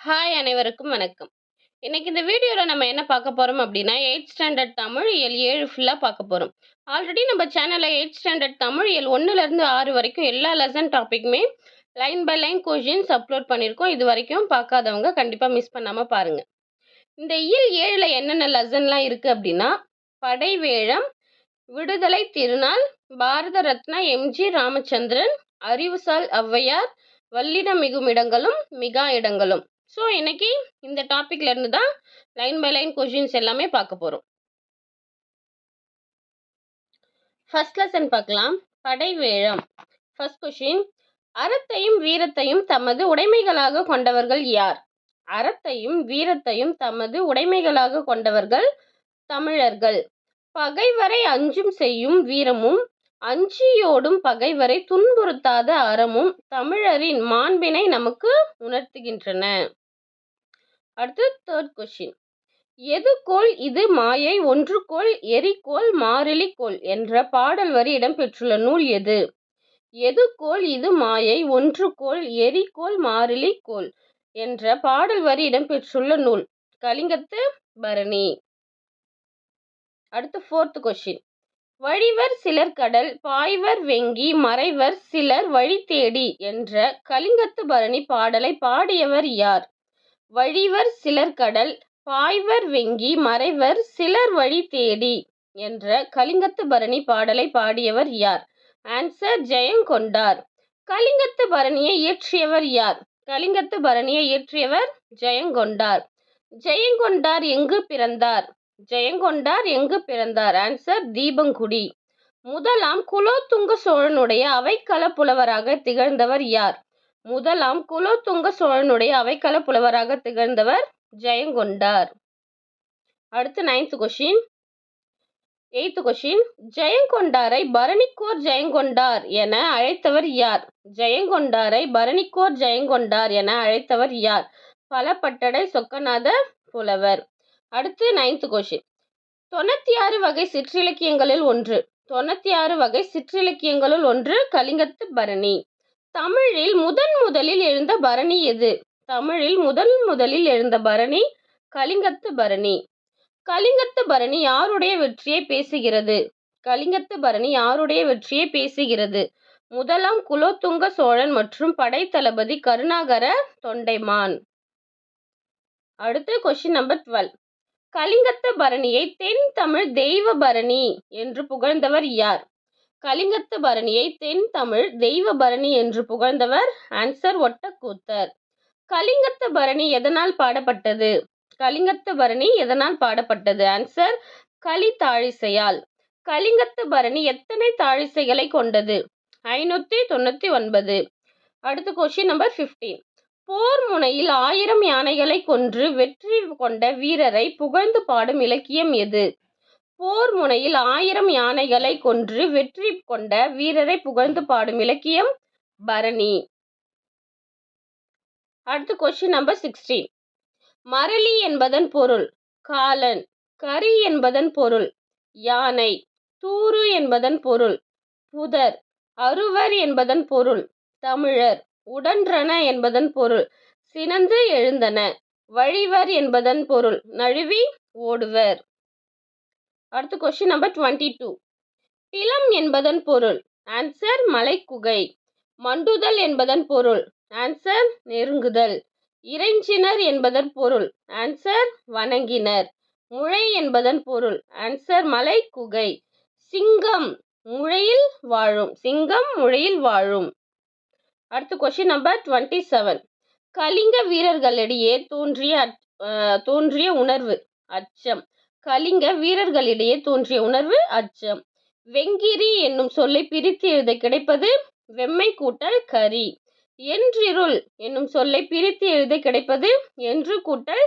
Hi அனைவருக்கும் வணக்கம். இன்னைக்கு இந்த வீடியோல நம்ம என்ன பார்க்க போறோம் அப்படின்னா, 8th ஸ்டாண்டர்ட் தமிழ் இயல் 7 ஃபுல்லா பார்க்க போறோம். ஆல்ரெடி நம்ம சேனல்ல 8th ஸ்டாண்டர்ட் தமிழ் இயல் 1ல இருந்து 6 வரைக்கும் எல்லா லெசன் டாபிக்குமே line by line questions upload பண்ணியிருக்கோம். இது வரைக்கும் பார்க்காதவங்க கண்டிப்பா மிஸ் பண்ணாம பாருங்க. இந்த இயல் 7ல என்னென்ன லெசன்லாம் இருக்கு அப்படின்னா, படைவேழம், விடுதலை திருநாள், பாரத ரத்னா எம்ஜி ராமச்சந்திரன், அறிவுசால் ஔவையார், வல்லினம் மிகும் இடங்களும் மிகா இடங்களும். ஸோ இன்னைக்கு இந்த டாபிக்ல இருந்து தான் லைன் பை லைன் கொஷின்ஸ் எல்லாமே பார்க்க போறோம். ஃபர்ஸ்ட் லெசன் பார்க்கலாம். படைவேழம். ஃபர்ஸ்ட் கொஷின், அறத்தையும் வீரத்தையும் தமது உடைமைகளாக கொண்டவர்கள் யார்? அறத்தையும் வீரத்தையும் தமது உடைமைகளாக கொண்டவர்கள் தமிழர்கள். பகைவரை அஞ்சும் செய்யும் வீரமும் அஞ்சியோடும் பகைவரை துன்புறுத்தாத அறமும் தமிழரின் மாண்பினை நமக்கு உணர்த்துகின்றன. அடுத்து தேர்ட் கொஸ்டின், எதுகோல் இது மாயை ஒன்றுகோல் எரிகோல் மாறிலிகோல் என்ற பாடல் வரி இடம்பெற்றுள்ள நூல் எது? எதுகோல் இது மாயை ஒன்றுகோல் எரிகோல் மாறிலிகோல் என்ற பாடல் வரி இடம்பெற்றுள்ள நூல் கலிங்கத்து பரணி. அடுத்து ஃபோர்த் கொஸ்டின், வழிவர் சிலர் கடல் பாய்வர் வெங்கி மறைவர் சிலர் வழி தேடி என்ற கலிங்கத்து பரணி பாடலை பாடியவர் யார்? வழிவர் சிலர் கடல் பாய்வர் வெங்கி மறைவர் சிலர் வழி தேடி என்ற கலிங்கத்து பரணி பாடலை பாடியவர் யார்? ஆன்சர் ஜெயங்கொண்டார். கலிங்கத்து பரணியை இயற்றியவர் யார்? கலிங்கத்து பரணியை இயற்றியவர் ஜெயங்கொண்டார். ஜெயங்கொண்டார் எங்கு பிறந்தார்? ஜெயங்கொண்டார் எங்கு பிறந்தார்? ஆன்சர் தீபங்குடி. முதலாம் குலோத்துங்க சோழனுடைய அவைக்கள புலவராக திகழ்ந்தவர் யார்? முதலாம் குலோத்துங்க சோழனுடைய அவைக்கள புலவராக திகழ்ந்தவர் ஜெயங்கொண்டார். அடுத்து 9th கொஸ்டின். 8th கொஸ்டின், ஜெயங்கொண்டாரை பரணிக்கோர் ஜெயங்கொண்டார் என அழைத்தவர் யார்? ஜெயங்கொண்டாரை பரணிக்கோர் ஜெயங்கொண்டார் என அழைத்தவர் யார்? பலபட்டடை சொக்கநாத புலவர். அடுத்து 9th கொஸ்டின், 96 வகை சிற்றிலக்கியங்களில் ஒன்று. 96 வகை சிற்றிலக்கியங்களுள் ஒன்று கலிங்கத்து பரணி. தமிழில் முதலில் எழுந்த பரணி எது? தமிழில் முதலில் எழுந்த பரணி கலிங்கத்து பரணி. கலிங்கத்து பரணி யாருடைய வெற்றியை பேசுகிறது? கலிங்கத்து பரணி யாருடைய வெற்றியை பேசுகிறது? முதலாம் குலோத்துங்க சோழன் மற்றும் படை தளபதி கருணாகர தொண்டைமான். அடுத்து கொஸ்டின் நம்பர் 12, கலிங்கத்து பரணியை தென் தமிழ் தெய்வ பரணி என்று புகழ்ந்தவர் யார்? கலிங்கத்து பரணியை தென் தமிழ் தெய்வ பரணி என்று புகழ்ந்தவர் ஆன்சர் ஒட்டக்கூத்தர். கலிங்கத்து பரணி எதனால் பாடப்பட்டது? கலிங்கத்து பரணி எதனால் பாடப்பட்டது? ஆன்சர் கலி தாழிசையால். கலிங்கத்து பரணி எத்தனை தாழிசைகளை கொண்டது? 599. அடுத்து கொஸ்டின் நம்பர் 15, போர் முனையில் 1000 யானைகளை கொன்று வெற்றி கொண்ட வீரரை புகழ்ந்து பாடும் இலக்கியம் எது? போர் முனையில் 1000 யானைகளை கொன்று வெற்றி கொண்ட வீரரை புகழ்ந்து பாடும் இலக்கியம் பரணி. அடுத்து கொஸ்டின் நம்பர் 16, மரளி என்பதன் பொருள் காலன், கரி என்பதன் பொருள் யானை, தூறு என்பதன் பொருள் புதர், அருவர் என்பதன் பொருள் தமிழர், உடன்றன என்பதன் பொருள் சினந்து எழுந்தன, வழிவர் என்பதன் பொருள் நழுவி ஓடுவர். அடுத்து கொஸ்டின் நம்பர் 22, பிலம் என்பதன் பொருள் ஆன்சர் மலைக்குகை, மண்டுதல் என்பதன் பொருள் ஆன்சர் நெருங்குதல், இறைஞ்சினர் என்பதன் பொருள் ஆன்சர் வணங்கினர், முளை என்பதன் பொருள் ஆன்சர் மலை குகை, சிங்கம் முளையில் வாழும், சிங்கம் முளையில் வாழும். அடுத்து கொஸ்டின் நம்பர் 27, கலிங்க வீரர்களிடையே தோன்றிய உணர்வு அச்சம். கலிங்க வீரர்களிடையே தோன்றிய உணர்வு அச்சம். வெங்கிரி என்னும் சொல்லை பிரித்து எழுத கிடைப்பது வெம்மை கூட்டல் கரி. என்றிருள் என்னும் சொல்லை பிரித்து எழுத கிடைப்பது என்று கூட்டல்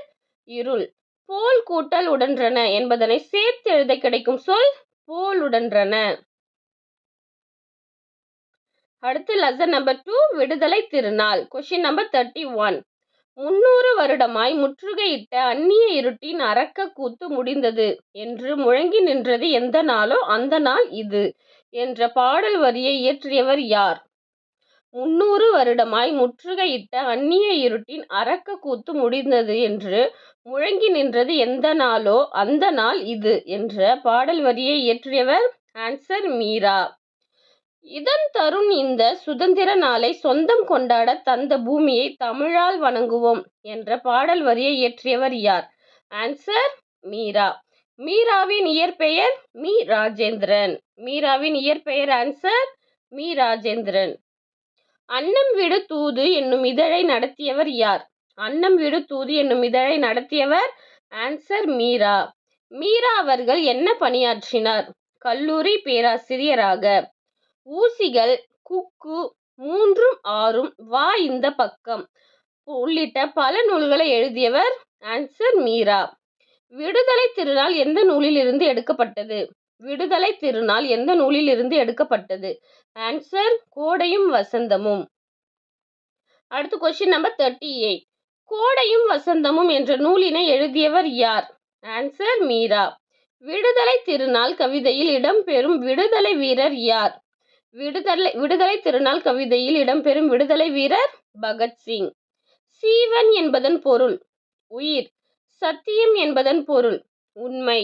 இருள். போல் கூட்டல் உடன்றன என்பதனை சேர்த்து எழுத கிடைக்கும் சொல் போலுடன்றன. அடுத்து லெசன் நம்பர் 2, விடுதலை திருநாள். கொஸ்டின் நம்பர் 31, 300 வருடமாய் முற்றுகையிட்ட அந்நிய இருட்டின் அரக்க கூத்து முடிந்தது என்று முழங்கி நின்றது எந்த நாளோ அந்த நாள் இது என்ற பாடல் வரியை இயற்றியவர் யார்? 300 வருடமாய் முற்றுகையிட்ட அந்நிய இருட்டின் அரக்க கூத்து முடிந்தது என்று முழங்கி நின்றது எந்த நாளோ அந்த நாள் இது என்ற பாடல் வரியை இயற்றியவர் ஆன்சர் மீரா. இதன் தருண் இந்த சுதந்திர நாளை சொந்தம் கொண்டாட தந்த பூமியை தமிழால் வணங்குவோம் என்ற பாடல் வரியை இயற்றியவர் யார்? ஆன்சர் மீரா. மீராவின் இயற்பெயர் மீ ராஜேந்திரன். மீராவின் இயற்பெயர் ஆன்சர் மீ ராஜேந்திரன். அன்னம் விடு தூது என்னும் இதழை நடத்தியவர் யார்? அன்னம் விடு தூது என்னும் இதழை நடத்தியவர் ஆன்சர் மீரா. மீரா அவர்கள் என்ன பணியாற்றினார்? கல்லூரி பேராசிரியராக. ஊசிகள், குக்கு, 3ம் 6ம், வா இந்த பக்கம் உள்ளிட்ட பல நூல்களை எழுதியவர் ஆன்சர் மீரா. விடுதலை திருநாள் எந்த நூலிலிருந்து எடுக்கப்பட்டது? விடுதலை திருநாள் எந்த நூலிலிருந்து எடுக்கப்பட்டது? ஆன்சர் கோடையும் வசந்தமும். அடுத்து கொஸ்டின் நம்பர் 38. கோடையும் வசந்தமும் என்ற நூலினை எழுதியவர் யார்? ஆன்சர் மீரா. விடுதலை திருநாள் கவிதையில் இடம்பெறும் விடுதலை வீரர் யார்? விடுதலை திருநாள் கவிதையில் இடம்பெறும் விடுதலை வீரர் பகத்சிங். சீவன் என்பதன் பொருள் உயிர். சத்தியம் என்பதன் பொருள் உண்மை.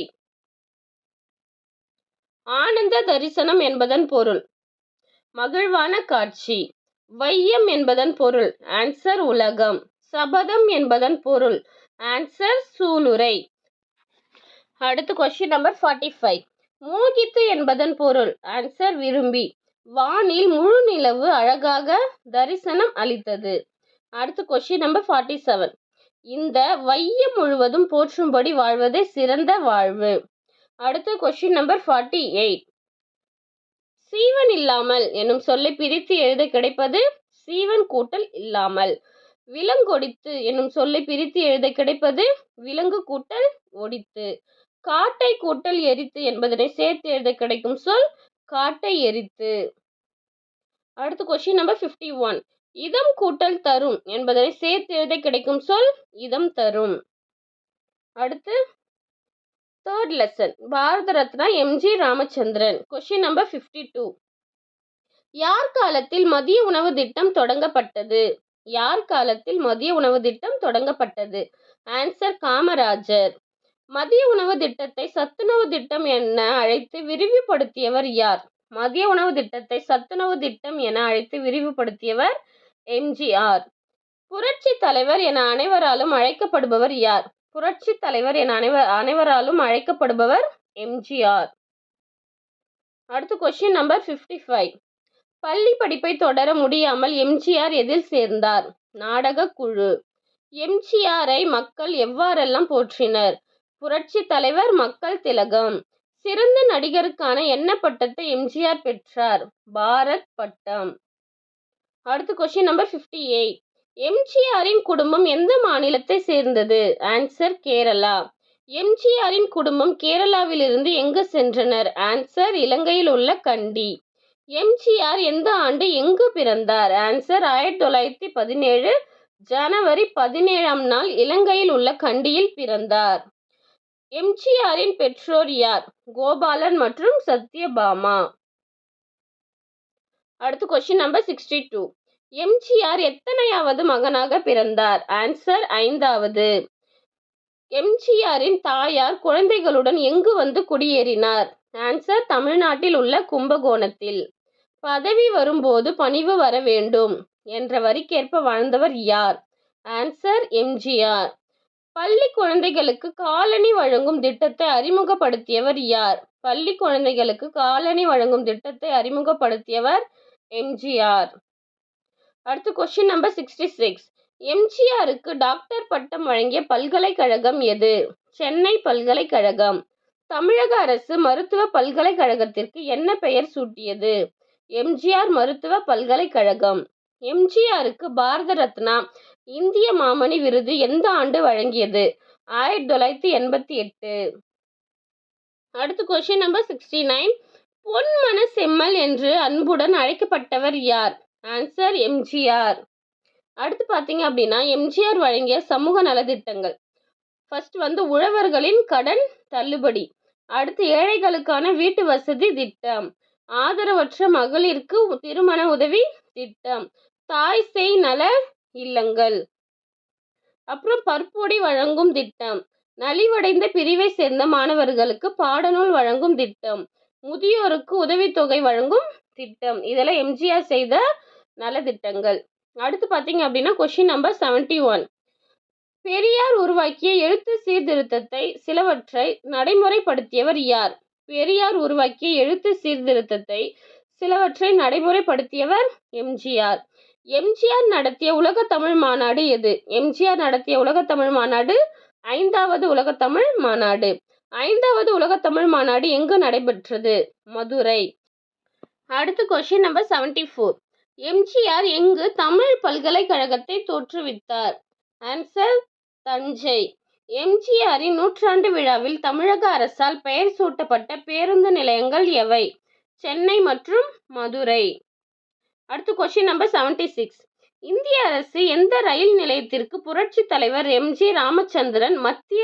ஆனந்த தரிசனம் என்பதன் பொருள் மகிழ்வான காட்சி. வையம் என்பதன் பொருள் ஆன்சர் உலகம். சபதம் என்பதன் பொருள் ஆன்சர் சூளுரை. அடுத்து கொஸ்டின் நம்பர் 45. மோகித்து என்பதன் பொருள் ஆன்சர் விரும்பி. வானில் முழு நிலவு அழகாக தரிசனம் அளித்தது. அடுத்து கொஸ்டின் நம்பர் 47. இந்த வையம் முழுவதும் போற்றும்படி வாழ்வதே சிறந்த வாழ்வு. அடுத்து கொஸ்டின் நம்பர் 48. சீவன் இல்லாமல் என்னும் சொல்லை பிரித்து எழுத கிடைப்பது சீவன் கூட்டல் இல்லாமல். விலங்கொடித்து என்னும் சொல்லை பிரித்து எழுத கிடைப்பது விலங்கு கூட்டல் ஒடித்து. காட்டை கூட்டல் எரித்து என்பதனை சேர்த்து எழுத கிடைக்கும் சொல் காட்டை எரித்து. அடுத்து கொஸ்டின் நம்பர் 51. இதம் கூட்டல் தரும் என்பதனை சேர்த்து எழுத கிடைக்கும் சொல் இதம் தரும். அடுத்து third lesson Bharat Ratna MG. Ramachandran. Question number 52. யார் காலத்தில் மதிய உணவு திட்டம் தொடங்கப்பட்டது? யார் காலத்தில் மதிய உணவு திட்டம் தொடங்கப்பட்டது? ஆன்சர் காமராஜர். மதிய உணவு திட்டத்தை சத்துணவு திட்டம் என அழைத்து விரிவுபடுத்தியவர் யார்? மதிய உணவு திட்டத்தை சத்துணவு திட்டம் என அழைத்து விரிவுபடுத்தியவர் எம்.ஜி.ஆர். புரட்சி தலைவர் என அனைவராலும் அழைக்கப்படுபவர் யார்? புரட்சி தலைவர் என அனைவராலும் அழைக்கப்படுபவர் எம்.ஜி.ஆர். அடுத்து கொஸ்டின் நம்பர் 55. பள்ளி படிப்பை தொடர முடியாமல் எம்.ஜி.ஆர். எதில் சேர்ந்தார்? நாடக குழு. எம்.ஜி.ஆரை மக்கள் எவ்வாறெல்லாம் போற்றினர்? புரட்சி தலைவர், மக்கள் திலகம். சிறந்த நடிகருக்கான என்ன பட்டத்தை எம்.ஜி.ஆர். பெற்றார்? பாரத் பட்டம். அடுத்து கொஸ்டின் நம்பர் 58. எம்.ஜி.ஆரின் குடும்பம் எந்த மாநிலத்தை சேர்ந்தது? ஆன்சர் கேரளா. எம்.ஜி.ஆரின் குடும்பம் கேரளாவிலிருந்து எங்கு சென்றனர்? ஆன்சர் இலங்கையில் உள்ள கண்டி. எம்.ஜி.ஆர். எந்த ஆண்டு எங்கு பிறந்தார்? ஆன்சர் 1917 ஜனவரி 17ஆம் நாள் இலங்கையில் உள்ள கண்டியில் பிறந்தார். எம்.ஜி.ஆரின் பெற்றோர் யார்? கோபாலன் மற்றும் சத்யபாமா. அடுத்து கொஸ்டின் நம்பர் 62. எம்.ஜி.ஆர். எத்தனையாவது மகனாக பிறந்தார்? ஆன்சர் 5வது. எம்.ஜி.ஆரின் தாயார் குழந்தைகளுடன் எங்கு வந்து குடியேறினார்? ஆன்சர் தமிழ்நாட்டில் உள்ள கும்பகோணத்தில். பதவி வரும்போது பணிவு வர வேண்டும் என்ற வரிக்கேற்ப வாழ்ந்தவர் யார்? ஆன்சர் எம்.ஜி.ஆர். பள்ளி குழந்தைகளுக்கு காலணி வழங்கும் திட்டத்தை அறிமுகப்படுத்தியவர் யார்? பள்ளி குழந்தைகளுக்கு காலணி வழங்கும் திட்டத்தை அறிமுகப்படுத்தியவர் எம்.ஜி.ஆர். அடுத்து கொஸ்டின் நம்பர் 66. எம்.ஜி.ஆருக்கு டாக்டர் பட்டம் வழங்கிய பல்கலைக்கழகம் எது? சென்னை பல்கலைக்கழகம். தமிழக அரசு மருத்துவ பல்கலைக்கழகத்திற்கு என்ன பெயர் சூட்டியது? எம்.ஜி.ஆர். மருத்துவ பல்கலைக்கழகம். எம்.ஜி.ஆருக்கு பாரத ரத்னா இந்திய மாமணி விருது எந்த ஆண்டு வழங்கியது? 1988. அடுத்து கொஸ்டின் நம்பர் 69. பொன்மன செம்மல் என்று அன்புடன் அழைக்கப்பட்டவர் யார்? ஆன்சர் எம்.ஜி.ஆர். அடுத்து பார்த்தீங்க அப்படின்னா எம்.ஜி.ஆர். வழங்கிய சமூக நலத்திட்டங்கள். ஃபர்ஸ்ட் உழவர்களின் கடன் தள்ளுபடி. அடுத்து ஏழைகளுக்கான வீட்டு வசதி திட்டம். ஆதரவற்ற மகளிருக்கு திருமண உதவி திட்டம். தாய் சேய் நல இல்லங்கள். அப்புறம் பற்பொடி வழங்கும் திட்டம், நலிவடைந்த பிரிவை சேர்ந்த மாணவர்களுக்கு பாடநூல் வழங்கும் திட்டம், முதியோருக்கு உதவித்தொகை வழங்கும் திட்டம். இதெல்லாம் எம்ஜிஆர் செய்த நலத்திட்டங்கள். அடுத்து பார்த்தீங்க அப்படின்னா கொஸ்டின் நம்பர் 71. பெரியார் உருவாக்கிய எழுத்து சீர்திருத்தத்தை சிலவற்றை நடைமுறைப்படுத்தியவர் யார்? பெரியார் உருவாக்கிய எழுத்து சீர்திருத்தத்தை சிலவற்றை நடைமுறைப்படுத்தியவர் எம்ஜிஆர். எம்ஜிஆர் நடத்திய உலக தமிழ் மாநாடு எது? எம்ஜிஆர் நடத்திய உலக தமிழ் மாநாடு 5வது உலக தமிழ் மாநாடு. 5வது உலக தமிழ் மாநாடு எங்கு நடைபெற்றது? மதுரை. அடுத்து கொஸ்டின் நம்பர் 74. எம்ஜிஆர் எங்கு தமிழ் பல்கலைக்கழகத்தை தோற்றுவித்தார்? ஆன்சர் தஞ்சை. எம்ஜிஆரின் 100ஆண்டு விழாவில் தமிழக அரசால் பெயர் சூட்டப்பட்ட பேருந்து நிலையங்கள் எவை? சென்னை மற்றும் மதுரை. அடுத்து கொஸ்டின் நம்பர் 76. இந்திய அரசு எந்த ரயில் நிலையத்திற்கு புரட்சி தலைவர் எம்.ஜி. ராமச்சந்திரன் மத்திய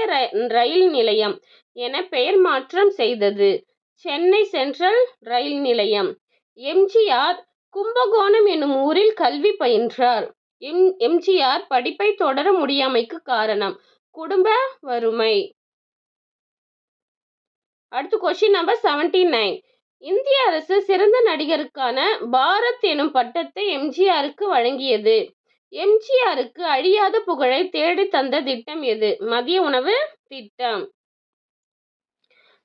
ரயில் நிலையம் என பெயர் மாற்றம் செய்தது? சென்னை சென்ட்ரல் ரயில் நிலையம். எம்ஜிஆர் கும்பகோணம் என்னும் ஊரில் கல்வி பயின்றார். எம்ஜிஆர் படிப்பை தொடர முடியாமைக்கு காரணம் குடும்ப வறுமை. அடுத்து கொஸ்டின் நம்பர் 79. இந்திய அரசு சிறந்த நடிகருக்கான பாரத் எனும் பட்டத்தை எம்ஜிஆருக்கு வழங்கியது. எம்ஜிஆருக்கு அழியாத புகழை தேடி தந்த திட்டம் எது? மதிய உணவு திட்டம்.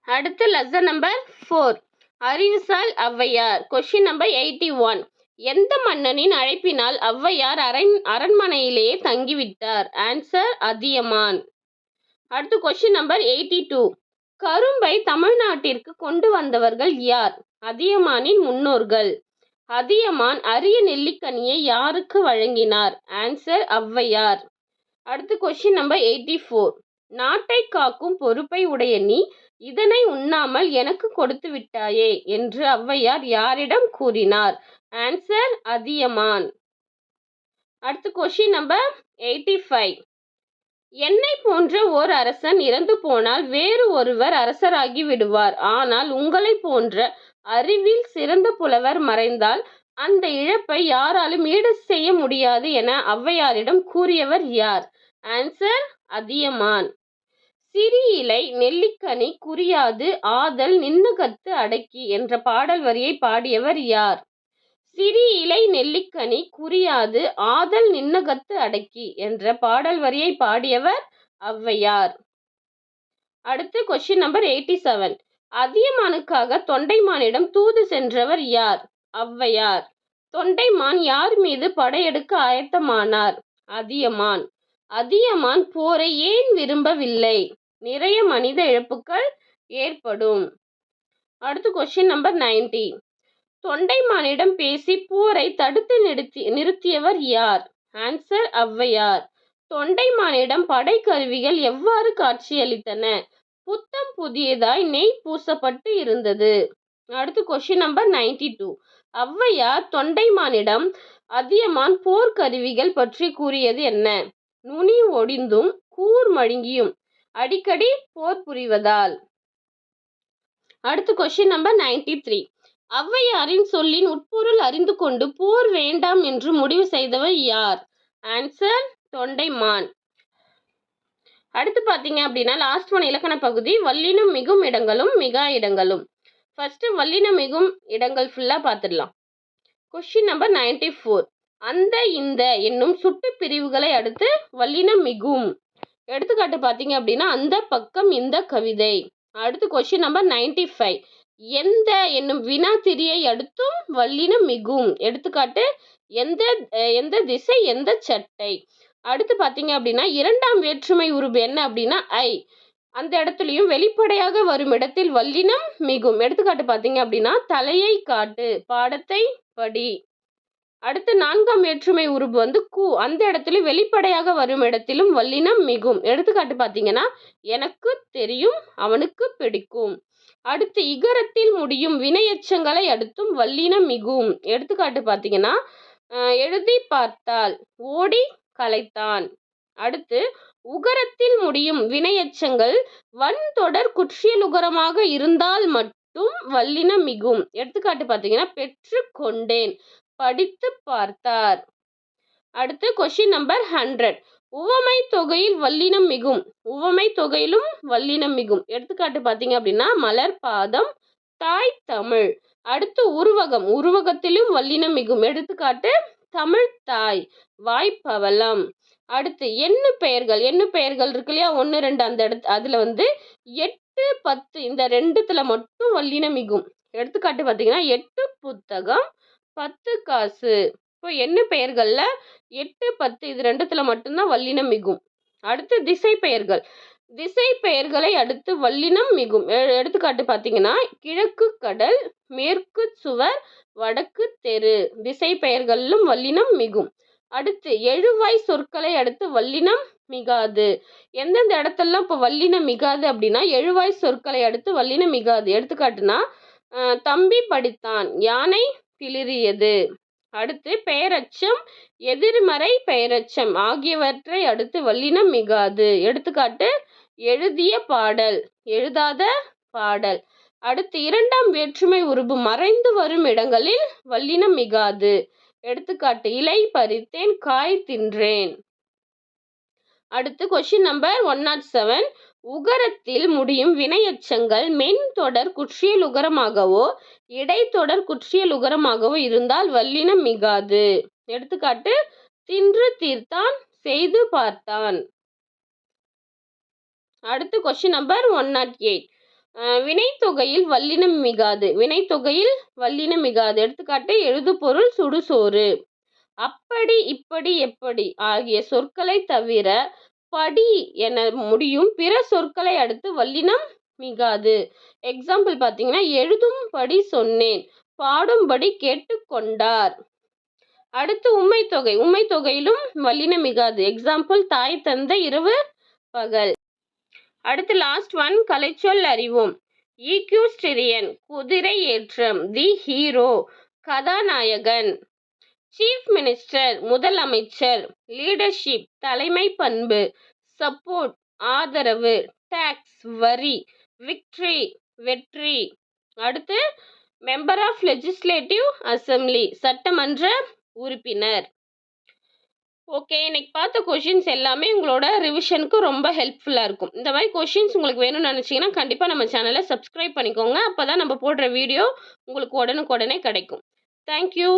அடுத்து லெசன் நம்பர் 4, அறிவுசால் ஔவையார். Question number 81. எந்த மன்னனின் அழைப்பினால் ஔவையார் அரண்மனையிலேயே தங்கிவிட்டார்? ஆன்சர் அதியமான். அடுத்து கொஸ்டின் நம்பர் 82. கரும்பை தமிழ்நாட்டிற்கு கொண்டு வந்தவர்கள் யார்? அதியமானின் முன்னோர்கள். அதியமான் அரிய நெல்லிக்கனியை யாருக்கு வழங்கினார்? ஆன்சர் ஔவையார். அடுத்து கொஸ்டின் நம்பர் 84. நாட்டை காக்கும் பொறுப்பை உடைய நீ இதனை உண்ணாமல் எனக்கு கொடுத்து விட்டாயே என்று ஔவையார் யாரிடம் கூறினார்? ஆன்சர் அதியமான். அடுத்து கொஸ்டின் நம்பர் 85. என்னை போன்ற ஓர் அரசன் இறந்து போனால் வேறு ஒருவர் அரசராகி விடுவார். ஆனால் உங்களை போன்ற அறிவில் சிறந்த புலவர் மறைந்தால் அந்த இழப்பை யாராலும் ஈடு செய்ய முடியாது என ஔவையாரிடம் கூறியவர் யார்? ஆன்சர் அதியமான். சிறி இலை நெல்லிக்கனி குறியாது ஆதல் நின்னகத்து அடக்கி என்ற பாடல் வரியை பாடியவர் யார்? சிறி இலை நெல்லிக்கனி குறியாது ஆதல் நின்னகத்து அடக்கி என்ற பாடல் வரியை பாடியவர் ஔவையார். அடுத்து கொஸ்டின் நம்பர் 87. அதியமானுக்காக தொண்டைமானிடம் தூது சென்றவர் யார்? ஔவையார். தொண்டைமான் யார் மீது படையெடுக்க ஆயத்தமானார்? அதியமான். அதியமான் போரை ஏன் விரும்பவில்லை? நிறைய மனித இழப்புகள் ஏற்படும். அடுத்து கொஸ்டின் நம்பர் 90. தொண்டைமானிடம் பேசி போரை தடுத்து நிறுத்தியவர் யார்? ஆன்சர் ஔவையார். தொண்டைமானிடம் படை கருவிகள் எவ்வாறு காட்சியளித்தன? புத்தம் புதியதாய் நெய் பூசப்பட்டு இருந்தது. அடுத்து கொஸ்டின் நம்பர் 92. ஔவையார் தொண்டைமானிடம் அதியமான் போர்க்கருவிகள் பற்றி கூறியது என்ன? நுனி ஒடிந்தும் கூர் மழுங்கியும் அடிக்கடி போர் புரிவதால். அடுத்து கொஸ்டின் நம்பர் 93. ஔவையாரின் சொல்லின் உட்பொருள் அறிந்து கொண்டு போர் வேண்டாம் என்று முடிவு செய்தவர் யார்? ஆன்சர் தொண்டைமான். அடுத்து பார்த்தீங்க அப்படின்னா லாஸ்ட் ஒன் இலக்கண பகுதி, வல்லினம் மிகும் இடங்களும் மிகா இடங்களும். ஃபர்ஸ்ட் வல்லினம் மிகும் இடங்கள் ஃபுல்லாக பார்த்துடலாம். Question number 94. அந்த இந்த என்னும் சுட்டு பிரிவுகளை அடுத்து வல்லினம் மிகும். எடுத்துக்காட்டு பார்த்தீங்க அப்படின்னா அந்த பக்கம் இந்த கவிதை. அடுத்து கொஸ்டின் நம்பர் 95. எந்த என்னும் வினா திரியை அடுத்தும் வல்லினம் மிகும். எடுத்துக்காட்டு எந்த திசை எந்த சட்டை. அடுத்து பார்த்தீங்க அப்படின்னா இரண்டாம் வேற்றுமை உருபு என்ன அப்படின்னா ஐ. அந்த இடத்துலையும் வெளிப்படையாக வரும் இடத்தில் வல்லினம் மிகும். எடுத்துக்காட்டு பார்த்தீங்க அப்படின்னா தலையை காட்டு, பாடத்தை படி. அடுத்து நான்காம் வேற்றுமை உருபு கு. அந்த இடத்துல வெளிப்படையாக வரும் இடத்திலும் வல்லினம் மிகும். எடுத்துக்காட்டு பார்த்தீங்கன்னா எனக்கு தெரியும், அவனுக்கு பிடிக்கும். அடுத்து இகரத்தில் முடியும் வினையெச்சங்களை அடுத்தும் வல்லினம் மிகும். எடுத்துக்காட்டு பார்த்தீங்கன்னா எழுதி பார்த்தால், ஓடி கலைத்தான். அடுத்து உகரத்தில் முடியும் வினையெச்சங்கள் வன்தொடர் குற்றியலுகரமாக இருந்தால் மட்டும் வல்லினம் மிகும். எடுத்துக்காட்டு பார்த்தீங்கன்னா பெற்று கொண்டேன், படித்து பார்த்தார். அடுத்து கொஸ்டின் நம்பர் 100. உவமை தொகையில் வல்லினம் மிகும். உவமை தொகையிலும் வல்லினம் மிகும். எடுத்துக்காட்டு பார்த்தீங்க அப்படின்னா மலர், பாதம், தாய், தமிழ். அடுத்து உருவகம். உருவகத்திலும் வல்லினம் மிகும். எடுத்துக்காட்டு தமிழ் தாய், வாய்ப்பவளம். அடுத்து எண்ணு பெயர்கள். எண்ணு பெயர்கள் இருக்கு இல்லையா, 1, 2 அந்த அதில் 8, 10 இந்த ரெண்டுத்துல மட்டும் வல்லினம் மிகும். எடுத்துக்காட்டு பார்த்தீங்கன்னா 8 புத்தகம், 10 காசு. இப்போ எண்ணு பெயர்கள்ல 8, 10 இது ரெண்டுத்துல மட்டும்தான் வல்லினம் மிகும். அடுத்து திசை பெயர்கள். திசை பெயர்களை அடுத்து வல்லினம் மிகும். எடுத்துக்காட்டு பார்த்தீங்கன்னா கிழக்கு கடல், மேற்கு சுவர், வடக்கு தெரு. திசை பெயர்களிலும் வல்லினம் மிகும். அடுத்து எழுவாய் சொற்களை அடுத்து வல்லினம் மிகாது. எந்தெந்த இடத்துலலாம் இப்போ வல்லினம் மிகாது அப்படின்னா எழுவாய் சொற்களை அடுத்து வல்லினம் மிகாது. எடுத்துக்காட்டுனா தம்பி படித்தான், யானை பிளிறியது. அடுத்து பெயரச்சம், எதிர்மறை பெயரச்சம் ஆகியவற்றை அடுத்து வல்லினம் மிகாது. எடுத்துக்காட்டு எழுதிய பாடல், எழுதாத பாடல். அடுத்து இரண்டாம் வேற்றுமை உருபு மறைந்து வரும் இடங்களில் வல்லினம் மிகாது. எடுத்துக்காட்டு இலை பறித்தேன், காய் தின்றேன். அடுத்து கொஸ்டின் நம்பர் 107. உகரத்தில் முடியும் வினையெச்சங்கள் மென் தொடர் குற்றியல் உகரமாகவோ இடைத்தொடர் குற்றியல் உகரமாகவோ இருந்தால் வல்லினம் மிகாது. எடுத்துக்காட்டு தின்று தீர்த்தான், செய்து பார்த்தான். அடுத்து கொஸ்டின் நம்பர் 108. வினைத்தொகையில் வல்லினம் மிகாது. வினைத்தொகையில் வல்லினம் மிகாது. எடுத்துக்காட்டு எழுது பொருள் சுடுசோறு. அப்படி, இப்படி, எப்படி ஆகிய சொற்களை தவிர படி என முடியும் பிற சொற்களை அடுத்து வல்லினம் மிகாது. எக்ஸாம்பிள் பார்த்தீங்கன்னா எழுதும்படி சொன்னேன், பாடும்படி கேட்டுக்கொண்டார். அடுத்து உம்மை தொகை. உம்மை தொகையிலும் வல்லினம் மிகாது. எக்ஸாம்பிள் தாய், தந்தை, இரவு, பகல். அடுத்து லாஸ்ட் ஒன் கலைச்சொல் அறிவோம். ஈக்யூஸ்டிரியன் குதிரை ஏற்றம், தி ஹீரோ கதாநாயகன், சீஃப் மினிஸ்டர் முதலமைச்சர், லீடர்ஷிப் தலைமை பண்பு, சப்போர்ட் ஆதரவு, டாக்ஸ் வரி, விக்டரி வெற்றி. அடுத்து மெம்பர் ஆஃப் லெஜிஸ்லேட்டிவ் அசம்பிளி சட்டமன்ற உறுப்பினர். ஓகே, இன்னைக்கு பார்த்த கொஷின்ஸ் எல்லாமே உங்களோட ரிவிஷனுக்கு ரொம்ப ஹெல்ப்ஃபுல்லாக இருக்கும். இந்த மாதிரி கொஷின்ஸ் உங்களுக்கு வேணும்னு நினச்சிங்கன்னா கண்டிப்பாக நம்ம சேனலை சப்ஸ்கிரைப் பண்ணிக்கோங்க. அப்போ தான் நம்ம போடுற வீடியோ உங்களுக்கு உடனுக்குடனே கிடைக்கும். தேங்க்யூ.